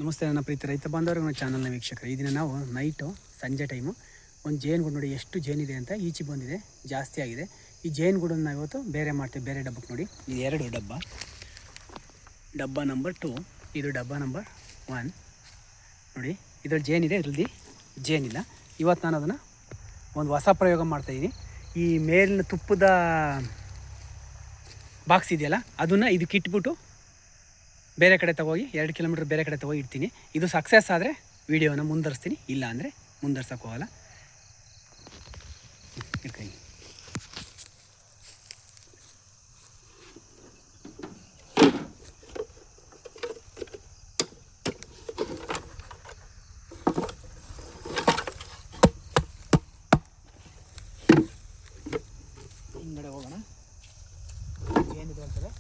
ನಮಸ್ತೆ ನನ್ನ ಪ್ರೀತಿ ರೈತ ಬಾಂಧವರಿಗೆ ನನ್ನ ಚಾನಲ್ನ ವೀಕ್ಷಕರು. ಈ ದಿನ ನಾವು ನೈಟು ಸಂಜೆ ಟೈಮು ಒಂದು ಜೇನುಗೂಡು ನೋಡಿ ಎಷ್ಟು ಜೇನಿದೆ ಅಂತ ಈಚೆ ಬಂದಿದೆ, ಜಾಸ್ತಿ ಆಗಿದೆ. ಈ ಜೇನುಗೂಡನ್ನು ನಾವು ಇವತ್ತು ಬೇರೆ ಮಾಡ್ತೀವಿ, ಬೇರೆ ಡಬ್ಬಕ್ಕೆ. ನೋಡಿ ಇದು 2 ಡಬ್ಬ ನಂಬರ್ 2, ಇದು ಡಬ್ಬ ನಂಬರ್ 1. ನೋಡಿ ಇದ್ರಲ್ಲಿ ಜೇನಿದೆ, ಇದರಲ್ಲಿ ಜೇನಿಲ್ಲ. ಇವತ್ತು ನಾನು ಅದನ್ನು ಒಂದು ಹೊಸ ಪ್ರಯೋಗ ಮಾಡ್ತಾಯಿದ್ದೀನಿ. ಈ ಮೇಲಿನ ತುಪ್ಪದ ಬಾಕ್ಸ್ ಇದೆಯಲ್ಲ, ಅದನ್ನು ಇದಕ್ಕೆ ಇಟ್ಬಿಟ್ಟು ಬೇರೆ ಕಡೆ ತಗೋಗಿ 2 ಕಿಲೋಮೀಟ್ರ್ ಬೇರೆ ಕಡೆ ತಗೋಗಿ ಇಡ್ತೀನಿ. ಇದು ಸಕ್ಸಸ್ ಆದರೆ ವೀಡಿಯೋನ ಮುಂದುವರಿಸ್ತೀನಿ, ಇಲ್ಲ ಅಂದರೆ ಮುಂದುವರ್ಸೋಕ್ಕೆ ಹೋಗಲ್ಲ. ಇಟ್ಕೈ ಹಿಂಗಡೆ ಹೋಗೋಣ. ಏನಿದೆ ಹೇಳ್ತದೆ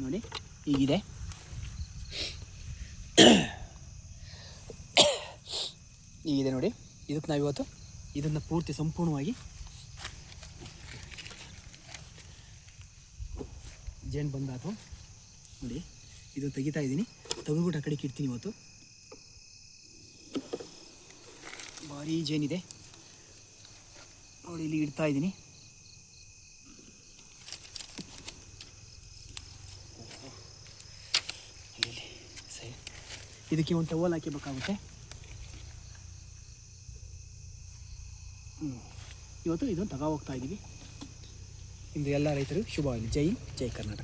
ನೋಡಿ, ಹೀಗಿದೆ. ಹೀಗಿದೆ ನೋಡಿ. ಇದಕ್ಕೆ ನಾವಿವತ್ತು ಇದನ್ನು ಪೂರ್ತಿ ಸಂಪೂರ್ಣವಾಗಿ ಜೇನು ಬಂದಾತು ನೋಡಿ. ಇದು ತೆಗಿತಾ ಇದ್ದೀನಿ, ತೆಗೆದ್ಬಿಟ್ಟು ಆ ಕಡೆಗೆ ಇಡ್ತೀನಿ. ಇವತ್ತು ಭಾರಿ ಜೇನಿದೆ ನೋಡಿ, ಇಲ್ಲಿ ಇಡ್ತಾ ಇದ್ದೀನಿ. ಸರಿ, ಇದಕ್ಕೆ ಒಂದು ಟವಲ್ ಹಾಕಿಬೇಕಾಗುತ್ತೆ. ಇವತ್ತು ಇದನ್ನು ತಗೋ ಹೋಗ್ತಾ ಇದ್ದೀವಿ. ಇಂದು ಎಲ್ಲ ರೈತರು ಶುಭವಾಗಲಿ. ಜೈ ಕರ್ನಾಟಕ.